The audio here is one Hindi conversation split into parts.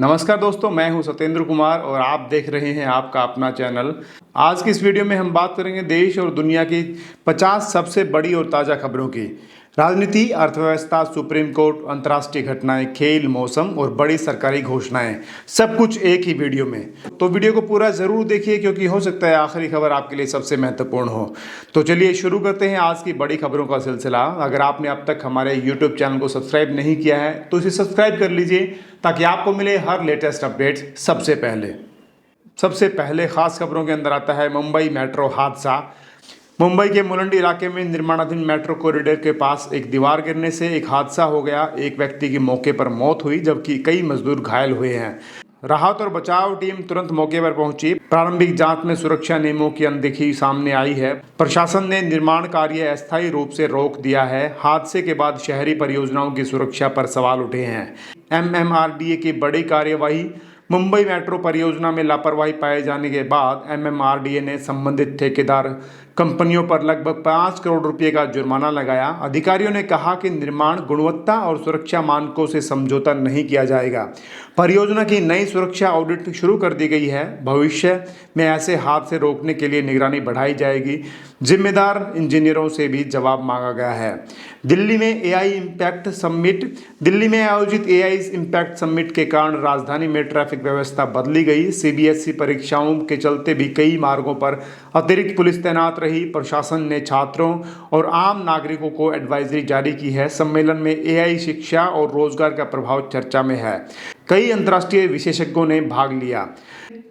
नमस्कार दोस्तों, मैं हूं सत्येंद्र कुमार और आप देख रहे हैं आपका अपना चैनल। आज की इस वीडियो में हम बात करेंगे देश और दुनिया की 50 सबसे बड़ी और ताज़ा खबरों की। राजनीति, अर्थव्यवस्था, सुप्रीम कोर्ट, अंतर्राष्ट्रीय घटनाएं, खेल, मौसम और बड़ी सरकारी घोषणाएं, सब कुछ एक ही वीडियो में। तो वीडियो को पूरा ज़रूर देखिए क्योंकि हो सकता है आखिरी खबर आपके लिए सबसे महत्वपूर्ण हो। तो चलिए शुरू करते हैं आज की बड़ी खबरों का सिलसिला। अगर आपने अब तक हमारे यूट्यूब चैनल को सब्सक्राइब नहीं किया है तो इसे सब्सक्राइब कर लीजिए ताकि आपको मिले हर लेटेस्ट अपडेट सबसे पहले। सबसे पहले खास खबरों के अंदर आता है मुंबई मेट्रो हादसा। मुंबई के मुलंडी इलाके में निर्माणाधीन मेट्रो कॉरिडोर के पास एक दीवार गिरने से एक हादसा हो गया। एक व्यक्ति की मौके पर मौत हुई जबकि कई मजदूर घायल हुए हैं। राहत और बचाव टीम तुरंत मौके पर पहुंची। प्रारंभिक जांच में सुरक्षा नियमों की अनदेखी सामने आई है। प्रशासन ने निर्माण कार्य अस्थायी रूप से रोक दिया है। हादसे के बाद शहरी परियोजनाओं की सुरक्षा पर सवाल उठे हैं। एमएमआरडीए की बड़ी कार्यवाही। मुंबई मेट्रो परियोजना में लापरवाही पाए जाने के बाद एमएमआरडीए ने संबंधित ठेकेदार कंपनियों पर लगभग 5 करोड़ रुपए का जुर्माना लगाया। अधिकारियों ने कहा कि निर्माण गुणवत्ता और सुरक्षा मानकों से समझौता नहीं किया जाएगा। परियोजना की नई सुरक्षा ऑडिट शुरू कर दी गई है। भविष्य में ऐसे हादसे रोकने के लिए निगरानी बढ़ाई जाएगी। जिम्मेदार इंजीनियरों से भी जवाब मांगा गया है। दिल्ली में आयोजित एआई इम्पैक्ट समिट के कारण राजधानी में ट्रैफिक व्यवस्था बदली गई। सीबीएसई परीक्षाओं के चलते भी कई मार्गों पर अतिरिक्त पुलिस तैनात रही। प्रशासन ने छात्रों और आम नागरिकों को एडवाइजरी जारी की है। सम्मेलन में एआई शिक्षा और रोजगार का प्रभाव चर्चा में है। कई अंतर्राष्ट्रीय विशेषज्ञों ने भाग लिया।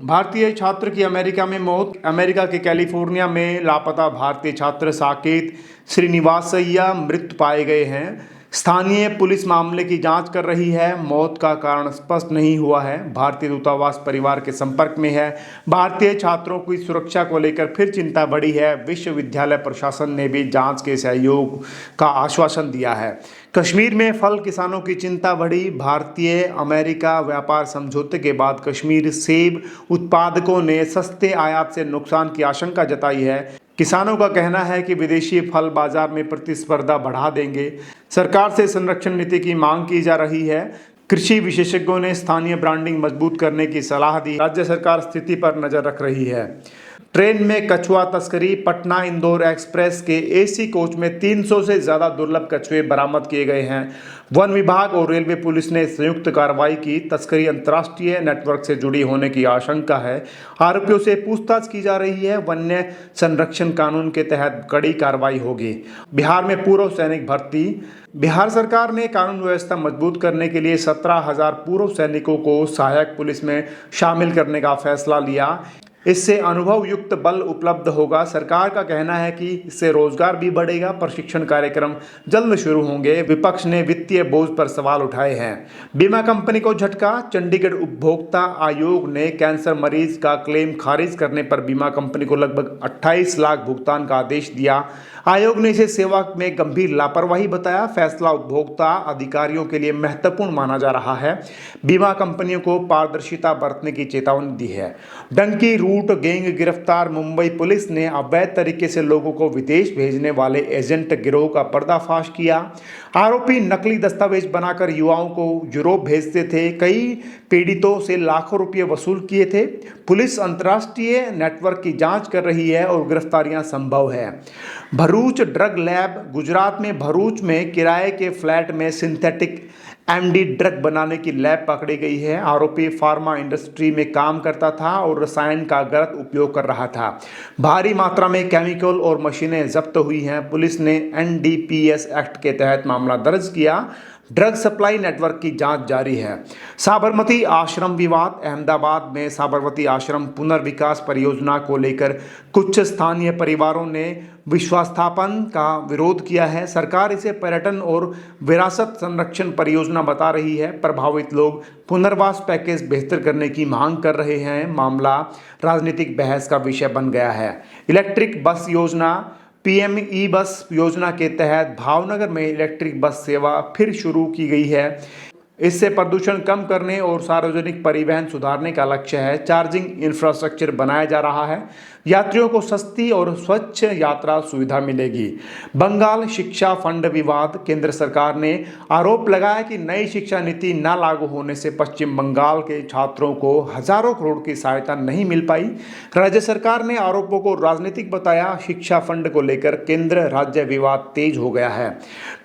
भारतीय छात्र की अमेरिका में मौत। अमेरिका के कैलिफोर्निया में लापता भारतीय छात्र साकेत श्रीनिवासैया मृत पाए गए हैं। स्थानीय पुलिस मामले की जांच कर रही है। मौत का कारण स्पष्ट नहीं हुआ है। भारतीय दूतावास परिवार के संपर्क में है। भारतीय छात्रों की सुरक्षा को लेकर फिर चिंता बढ़ी है। विश्वविद्यालय प्रशासन ने भी जांच के सहयोग का आश्वासन दिया है। कश्मीर में फल किसानों की चिंता बढ़ी। भारतीय अमेरिका व्यापार समझौते के बाद कश्मीर सेब उत्पादकों ने सस्ते आयात से नुकसान की आशंका जताई है। किसानों का कहना है कि विदेशी फल बाजार में प्रतिस्पर्धा बढ़ा देंगे। सरकार से संरक्षण नीति की मांग की जा रही है। कृषि विशेषज्ञों ने स्थानीय ब्रांडिंग मजबूत करने की सलाह दी। राज्य सरकार स्थिति पर नजर रख रही है। ट्रेन में कछुआ तस्करी। पटना इंदौर एक्सप्रेस के एसी कोच में 300 से ज़्यादा दुर्लभ कछुए बरामद किए गए हैं। वन विभाग और रेलवे पुलिस ने संयुक्त कार्रवाई की। तस्करी अंतर्राष्ट्रीय नेटवर्क से जुड़ी होने की आशंका है। आरोपियों से पूछताछ की जा रही है। वन्य संरक्षण कानून के तहत कड़ी कार्रवाई होगी। बिहार में पूर्व सैनिक भर्ती। बिहार सरकार ने कानून व्यवस्था मजबूत करने के लिए 17,000 पूर्व सैनिकों को सहायक पुलिस में शामिल करने का फैसला लिया। इससे अनुभव युक्त बल उपलब्ध होगा। सरकार का कहना है कि इससे रोजगार भी बढ़ेगा। प्रशिक्षण कार्यक्रम जल्द शुरू होंगे। विपक्ष ने वित्तीय बोझ पर सवाल उठाए हैं। बीमा कंपनी को झटका। चंडीगढ़ उपभोक्ता आयोग ने कैंसर मरीज का क्लेम खारिज करने पर बीमा कंपनी को लगभग 28 लाख भुगतान का आदेश दिया। आयोग ने इसे सेवा में गंभीर लापरवाही बताया। फैसला उपभोक्ता अधिकारियों के लिए महत्वपूर्ण माना जा रहा है। बीमा कंपनियों को पारदर्शिता बरतने की चेतावनी दी है। डंकी रूट गैंग गिरफ्तार। मुंबई पुलिस ने अवैध तरीके से लोगों को विदेश भेजने वाले एजेंट गिरोह का पर्दाफाश किया। आरोपी नकली दस्तावेज बनाकर युवाओं को यूरोप भेजते थे। कई पीड़ितों से लाखों रुपये वसूल किए थे। पुलिस अंतर्राष्ट्रीय नेटवर्क की जांच कर रही है और गिरफ्तारियां संभव है। Bharuch drug lab. गुजरात में भरूच में किराए के फ्लैट में सिंथेटिक एमडी ड्रग बनाने की लैब पकड़ी गई है। आरोपी फार्मा इंडस्ट्री में काम करता था और रसायन का गलत उपयोग कर रहा था। भारी मात्रा में केमिकल और मशीनें जब्त हुई हैं। पुलिस ने एनडीपीएस एक्ट के तहत मामला दर्ज किया। ड्रग सप्लाई नेटवर्क की जांच जारी है। साबरमती आश्रम विवाद। अहमदाबाद में साबरमती आश्रम पुनर्विकास परियोजना को लेकर कुछ स्थानीय परिवारों ने विश्वास्थापन का विरोध किया है। सरकार इसे पर्यटन और विरासत संरक्षण परियोजना बता रही है। प्रभावित लोग पुनर्वास पैकेज बेहतर करने की मांग कर रहे हैं। मामला राजनीतिक बहस का विषय बन गया है। इलेक्ट्रिक बस योजना। पीएम ई बस योजना के तहत भावनगर में इलेक्ट्रिक बस सेवा फिर शुरू की गई है। इससे प्रदूषण कम करने और सार्वजनिक परिवहन सुधारने का लक्ष्य है। चार्जिंग इंफ्रास्ट्रक्चर बनाया जा रहा है, यात्रियों को सस्ती और स्वच्छ यात्रा सुविधा मिलेगी। बंगाल शिक्षा फंड विवाद, केंद्र सरकार ने आरोप लगाया कि नई शिक्षा नीति न लागू होने से पश्चिम बंगाल के छात्रों को हजारों करोड़ की सहायता नहीं मिल पाई। राज्य सरकार ने आरोपों को राजनीतिक बताया। शिक्षा फंड को लेकर केंद्र राज्य विवाद तेज हो गया है।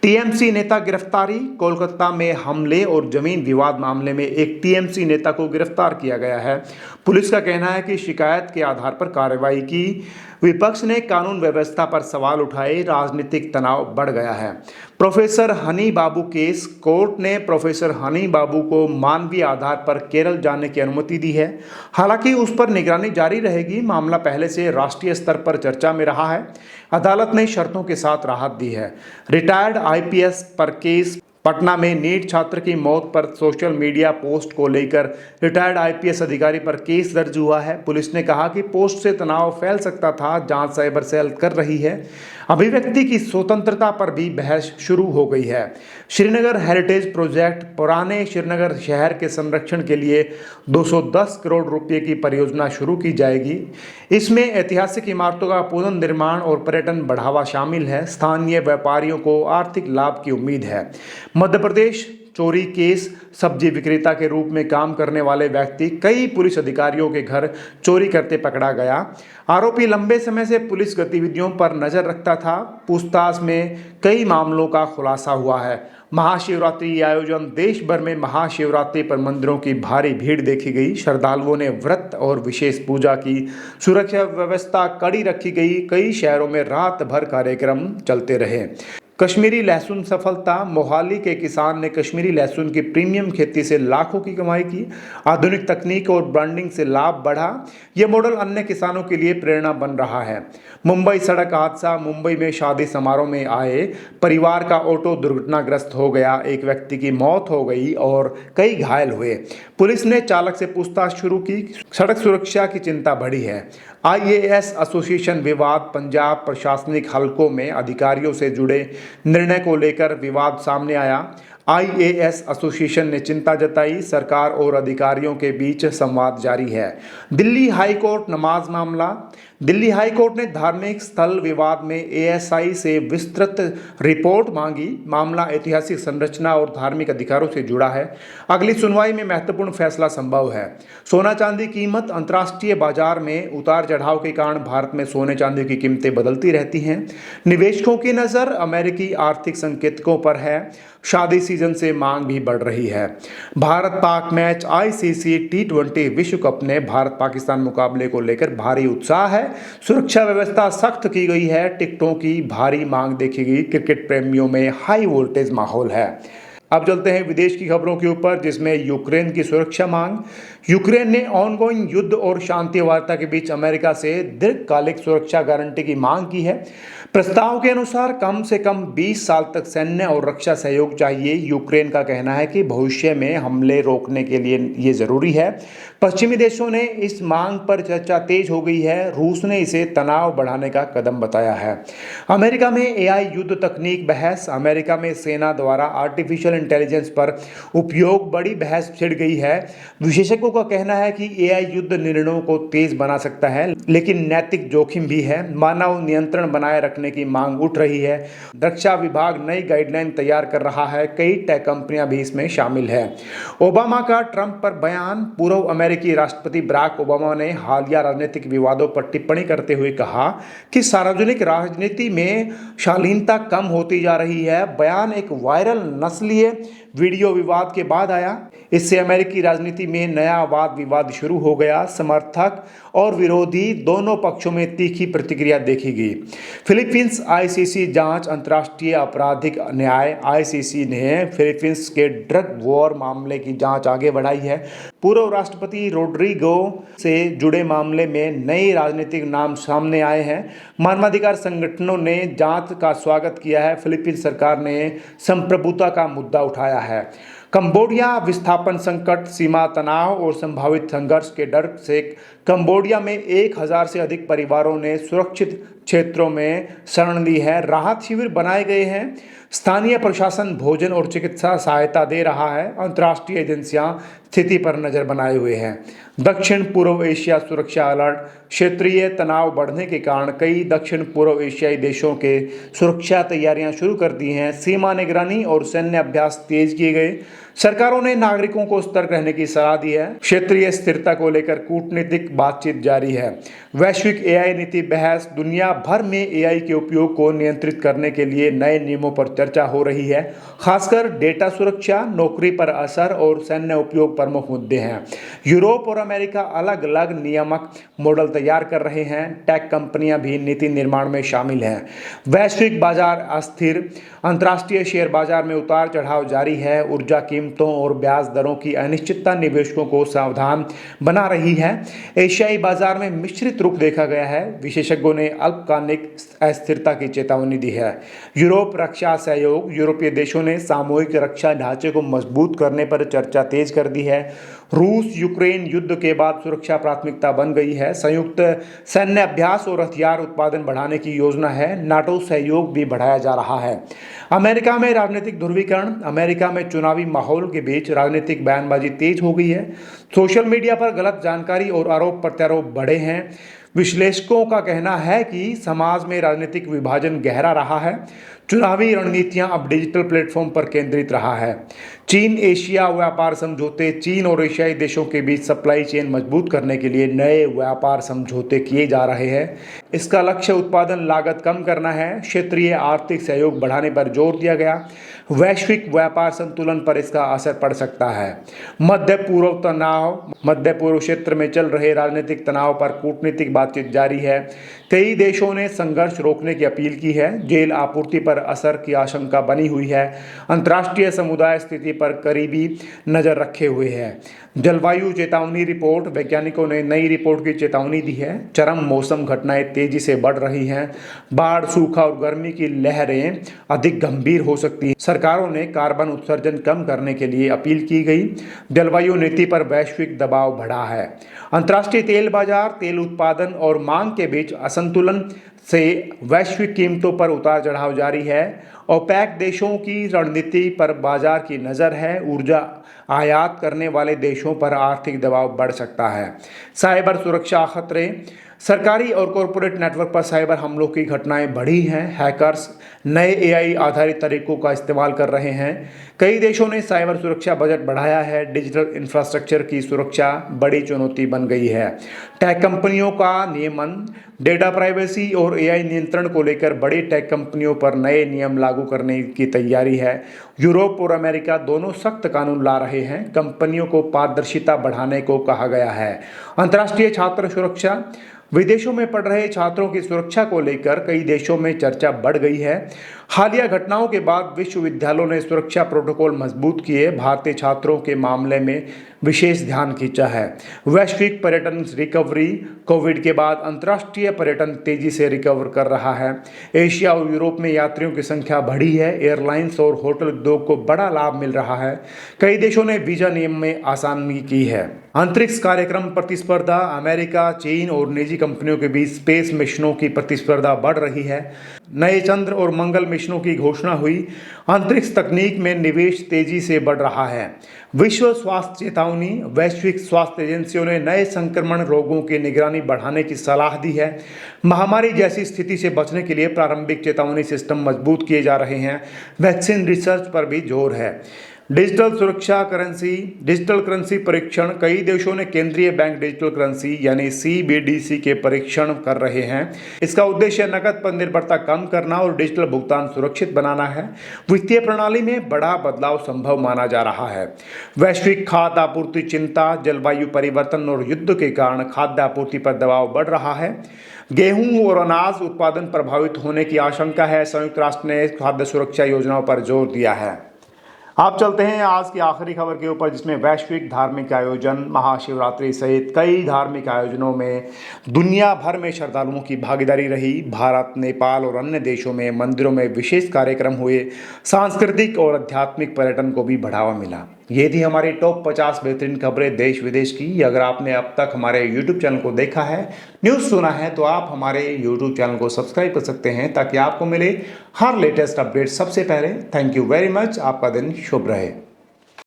टीएमसी नेता गिरफ्तारी, कोलकाता में हमले और जमीन विवाद मामले में एक टीएमसी नेता को गिरफ्तार किया गया है। पुलिस का कहना है कि शिकायत के आधार पर कार्रवाई की। विपक्ष ने कानून व्यवस्था पर सवाल उठाए, राजनीतिक तनाव बढ़ गया है। प्रोफेसर हनी बाबू केस, कोर्ट ने प्रोफेसर हनी बाबू को मानवीय आधार पर केरल जाने की अनुमति दी है। हालांकि उस पर निगरानी जारी रहेगी। मामला पहले से राष्ट्रीय स्तर पर चर्चा में रहा है। अदालत ने शर्तों के साथ राहत दी है। रिटायर्ड आईपीएस पर केस, पटना में नीट छात्र की मौत पर सोशल मीडिया पोस्ट को लेकर रिटायर्ड आईपीएस अधिकारी पर केस दर्ज हुआ है। पुलिस ने कहा कि पोस्ट से तनाव फैल सकता था। जांच साइबर सेल कर रही है। अभिव्यक्ति की स्वतंत्रता पर भी बहस शुरू हो गई है। श्रीनगर हेरिटेज प्रोजेक्ट, पुराने श्रीनगर शहर के संरक्षण के लिए 210 करोड़ रुपए की परियोजना शुरू की जाएगी। इसमें ऐतिहासिक इमारतों का पुनर्निर्माण और पर्यटन बढ़ावा शामिल है। स्थानीय व्यापारियों को आर्थिक लाभ की उम्मीद है। मध्य प्रदेश चोरी केस, सब्जी विक्रेता के रूप में काम करने वाले व्यक्ति कई पुलिस अधिकारियों के घर चोरी करते पकड़ा गया। आरोपी लंबे समय से पुलिस गतिविधियों पर नजर रखता था। पूछताछ में कई मामलों का खुलासा हुआ है। महाशिवरात्रि आयोजन, देश भर में महाशिवरात्रि पर मंदिरों की भारी भीड़ देखी गई। श्रद्धालुओं ने व्रत और विशेष पूजा की। सुरक्षा व्यवस्था कड़ी रखी गई। कई शहरों में रात भर कार्यक्रम चलते रहे। कश्मीरी लहसुन सफलता, मोहाली के किसान ने कश्मीरी लहसुन की प्रीमियम खेती से लाखों की कमाई की। आधुनिक तकनीक और ब्रांडिंग से लाभ बढ़ा। यह मॉडल अन्य किसानों के लिए प्रेरणा बन रहा है। मुंबई सड़क हादसा, मुंबई में शादी समारोह में आए परिवार का ऑटो दुर्घटनाग्रस्त हो गया। एक व्यक्ति की मौत हो गई और कई घायल हुए। पुलिस ने चालक से पूछताछ शुरू की। सड़क सुरक्षा की चिंता बढ़ी है। आईएएस एसोसिएशन विवाद, पंजाब प्रशासनिक हलकों में अधिकारियों से जुड़े निर्णय को लेकर विवाद सामने आया। आईएएस एसोसिएशन ने चिंता जताई। सरकार और अधिकारियों के बीच संवाद जारी है। दिल्ली हाईकोर्ट नमाज मामला, दिल्ली हाईकोर्ट ने धार्मिक स्थल विवाद में एएसआई से विस्तृत रिपोर्ट मांगी। मामला ऐतिहासिक संरचना और धार्मिक अधिकारों से जुड़ा है। अगली सुनवाई में महत्वपूर्ण फैसला संभव है। सोना चांदी कीमत, अंतर्राष्ट्रीय बाजार में उतार चढ़ाव के कारण भारत में सोने चांदी की कीमतें बदलती रहती हैं। निवेशकों की नज़र अमेरिकी आर्थिक संकेतकों पर है। शादी सीजन से मांग भी बढ़ रही है। भारत पाक मैच, आईसीसी टी20 विश्व कप ने भारत पाकिस्तान मुकाबले को लेकर भारी उत्साह है। सुरक्षा व्यवस्था सख्त की गई है। टिकटों की भारी मांग देखी गई। क्रिकेट प्रेमियों में हाई वोल्टेज माहौल है। अब चलते हैं विदेश की खबरों के ऊपर, जिसमें यूक्रेन की सुरक्षा मांग। यूक्रेन ने ऑनगोइंग युद्ध और शांति वार्ता के बीच अमेरिका से दीर्घकालिक सुरक्षा गारंटी की मांग की है। प्रस्ताव के अनुसार कम से कम 20 साल तक सैन्य और रक्षा सहयोग चाहिए। यूक्रेन का कहना है कि भविष्य में हमले रोकने के लिए ये जरूरी है। पश्चिमी देशों ने इस मांग पर चर्चा तेज हो गई है। रूस ने इसे तनाव बढ़ाने का कदम बताया है। अमेरिका में एआई युद्ध तकनीक बहस, अमेरिका में सेना द्वारा आर्टिफिशियल इंटेलिजेंस पर उपयोग बड़ी बहस छिड़ गई है। विशेषज्ञों का कहना है कि एआई युद्ध निर्णयों को तेज बना सकता है, लेकिन नैतिक जोखिम भी है। मानव नियंत्रण बनाए रखने की मांग उठ रही है। रक्षा विभाग नई गाइडलाइन तैयार कर रहा है। कई टेक कंपनियां भी इसमें शामिल है। ओबामा का ट्रंप पर बयान, पूर्व अमेरिकी राष्ट्रपति बराक ओबामा ने हालिया राजनीतिक विवादों पर टिप्पणी करते हुए कहा कि सार्वजनिक राजनीति में शालीनता कम होती जा रही है। बयान एक वायरल नस्लीय वीडियो विवाद के बाद आया। इससे अमेरिकी राजनीति में नया वाद विवाद शुरू हो गया। समर्थक और विरोधी दोनों पक्षों में तीखी प्रतिक्रिया देखी गई। फिलीपींस आईसीसी जांच, अंतर्राष्ट्रीय आपराधिक न्याय आईसीसी ने फिलीपींस के ड्रग वॉर मामले की जांच आगे बढ़ाई है। पूर्व राष्ट्रपति रोड्रिगो से जुड़े मामले में नए राजनीतिक नाम सामने आए हैं। मानवाधिकार संगठनों ने जांच का स्वागत किया है। फिलीपींस सरकार ने संप्रभुता का मुद्दा उठाया है। कंबोडिया विस्थापन संकट, सीमा तनाव और संभावित संघर्ष के डर से कंबोडिया में 1000 से अधिक परिवारों ने सुरक्षित क्षेत्रों में शरण ली है। राहत शिविर बनाए गए हैं। स्थानीय प्रशासन भोजन और चिकित्सा सहायता दे रहा है। अंतर्राष्ट्रीय एजेंसियां स्थिति पर नजर बनाए हुए हैं। दक्षिण पूर्व एशिया सुरक्षा अलर्ट। क्षेत्रीय तनाव बढ़ने के कारण कई दक्षिण पूर्व एशियाई देशों के सुरक्षा तैयारियां शुरू कर दी हैं। सीमा निगरानी और सैन्य अभ्यास तेज किए गए। सरकारों ने नागरिकों को सतर्क रहने की सलाह दी है। क्षेत्रीय स्थिरता को लेकर कूटनीतिक बातचीत जारी है। वैश्विक एआई नीति बहस। दुनिया भर में एआई के उपयोग को नियंत्रित करने के लिए नए नियमों पर चर्चा हो रही है। खासकर डेटा सुरक्षा, नौकरी पर असर और सैन्य उपयोग प्रमुख मुद्दे हैं। यूरोप और अमेरिका अलग अलग नियामक मॉडल तैयार कर रहे हैं। टेक कंपनियां भी नीति निर्माण में शामिल हैं। वैश्विक बाजार अस्थिर। अंतर्राष्ट्रीय शेयर बाजार में उतार चढ़ाव जारी है। ऊर्जा कीमतों और ब्याज दरों की अनिश्चितता निवेशकों को सावधान बना रही है। एशियाई बाजार में मिश्रित रुख देखा गया है। विशेषज्ञों ने अल्पकालिक अस्थिरता की चेतावनी दी है। यूरोप रक्षा सहयोग। यूरोपीय देशों ने सामूहिक रक्षा ढांचे को मजबूत करने पर चर्चा तेज कर दी है। रूस यूक्रेन युद्ध के बाद सुरक्षा प्राथमिकता बन गई है। संयुक्त सैन्य अभ्यास और हथियार उत्पादन बढ़ाने की योजना है। नाटो सहयोग भी बढ़ाया जा रहा है। अमेरिका में राजनीतिक ध्रुवीकरण। अमेरिका में चुनावी माहौल के बीच राजनीतिक बयानबाजी तेज हो गई है। सोशल मीडिया पर गलत जानकारी और आरोप प्रत्यारोप बढ़े हैं। विश्लेषकों का कहना है कि समाज में राजनीतिक विभाजन गहरा रहा है। चुनावी रणनीतियां अब डिजिटल प्लेटफॉर्म पर केंद्रित रहा है। चीन एशिया व्यापार समझौते। चीन और एशियाई देशों के बीच सप्लाई चेन मजबूत करने के लिए नए व्यापार समझौते किए जा रहे हैं। इसका लक्ष्य उत्पादन लागत कम करना है। क्षेत्रीय आर्थिक सहयोग बढ़ाने पर जोर दिया गया। वैश्विक व्यापार संतुलन पर इसका असर पड़ सकता है। मध्य पूर्व तनाव। मध्य पूर्व क्षेत्र में चल रहे राजनीतिक तनाव पर कूटनीतिक बातचीत जारी है। कई देशों ने संघर्ष रोकने की अपील की है। जेल आपूर्ति पर असर की आशंका बनी हुई है। अंतर्राष्ट्रीय समुदाय स्थिति पर करीबी नजर रखे हुए है। जलवायु चेतावनी रिपोर्ट। वैज्ञानिकों ने नई रिपोर्ट की चेतावनी दी है। चरम मौसम घटनाएं तेजी से बढ़ रही हैं। बाढ़, सूखा और गर्मी की लहरें अधिक गंभीर हो सकती हैं। सरकारों ने कार्बन उत्सर्जन कम करने के लिए अपील की गई। जलवायु नीति पर वैश्विक दबाव बढ़ा है। अंतर्राष्ट्रीय तेल बाजार। तेल उत्पादन और मांग के बीच असंतुलन से वैश्विक कीमतों पर उतार चढ़ाव जारी है। ओपेक देशों की रणनीति पर बाजार की नज़र है। ऊर्जा आयात करने वाले देशों पर आर्थिक दबाव बढ़ सकता है। साइबर सुरक्षा खतरे। सरकारी और कॉरपोरेट नेटवर्क पर साइबर हमलों की घटनाएं बढ़ी हैं। हैकर्स नए एआई आधारित तरीकों का इस्तेमाल कर रहे हैं। कई देशों ने साइबर सुरक्षा बजट बढ़ाया है। डिजिटल इंफ्रास्ट्रक्चर की सुरक्षा बड़ी चुनौती बन गई है। टेक कंपनियों का नियमन। डेटा प्राइवेसी और एआई नियंत्रण को लेकर बड़ी टेक कंपनियों पर नए नियम लागू करने की तैयारी है। यूरोप और अमेरिका दोनों सख्त कानून ला रहे हैं। कंपनियों को पारदर्शिता बढ़ाने को कहा गया है। अंतर्राष्ट्रीय छात्र सुरक्षा। विदेशों में पढ़ रहे छात्रों की सुरक्षा को लेकर कई देशों में चर्चा बढ़ गई है। हालिया घटनाओं के बाद विश्वविद्यालयों ने सुरक्षा प्रोटोकॉल मजबूत किए। भारतीय छात्रों के मामले में विशेष ध्यान खींचा है। वैश्विक पर्यटन रिकवरी। कोविड के बाद अंतर्राष्ट्रीय पर्यटन तेजी से रिकवर कर रहा है। एशिया और यूरोप में यात्रियों की संख्या बढ़ी है। एयरलाइंस और होटल उद्योग को बड़ा लाभ मिल रहा है। कई देशों ने वीजा नियम में आसानी की है। अंतरिक्ष कार्यक्रम प्रतिस्पर्धा। अमेरिका, चीन और निजी कंपनियों के बीच स्पेस मिशनों की प्रतिस्पर्धा बढ़ रही है। नए चंद्र और मंगल मिशनों की घोषणा हुई। अंतरिक्ष तकनीक में निवेश तेजी से बढ़ रहा है। विश्व स्वास्थ्य चेतावनी। वैश्विक स्वास्थ्य एजेंसियों ने नए संक्रमण रोगों की निगरानी बढ़ाने की सलाह दी है। महामारी जैसी स्थिति से बचने के लिए प्रारंभिक चेतावनी सिस्टम मजबूत किए जा रहे हैं। वैक्सीन रिसर्च पर भी जोर है। डिजिटल सुरक्षा करेंसी। डिजिटल करेंसी परीक्षण। कई देशों ने केंद्रीय बैंक डिजिटल करेंसी यानी सीबीडीसी के परीक्षण कर रहे हैं। इसका उद्देश्य नकद पर निर्भरता कम करना और डिजिटल भुगतान सुरक्षित बनाना है। वित्तीय प्रणाली में बड़ा बदलाव संभव माना जा रहा है। वैश्विक खाद्य आपूर्ति चिंता। जलवायु परिवर्तन और युद्ध के कारण खाद्य आपूर्ति पर दबाव बढ़ रहा है। गेहूं और अनाज उत्पादन प्रभावित होने की आशंका है। संयुक्त राष्ट्र ने खाद्य सुरक्षा योजनाओं पर जोर दिया है। आप चलते हैं आज की आखिरी खबर के ऊपर, जिसमें वैश्विक धार्मिक आयोजन, महाशिवरात्रि सहित कई धार्मिक आयोजनों में दुनिया भर में श्रद्धालुओं की भागीदारी रही। भारत, नेपाल और अन्य देशों में मंदिरों में विशेष कार्यक्रम हुए। सांस्कृतिक और आध्यात्मिक पर्यटन को भी बढ़ावा मिला। ये थी हमारी टॉप 50 बेहतरीन खबरें देश विदेश की। अगर आपने अब तक हमारे YouTube चैनल को देखा है, न्यूज़ सुना है, तो आप हमारे YouTube चैनल को सब्सक्राइब कर सकते हैं ताकि आपको मिले हर लेटेस्ट अपडेट सबसे पहले। Thank you very much. आपका दिन शुभ रहे।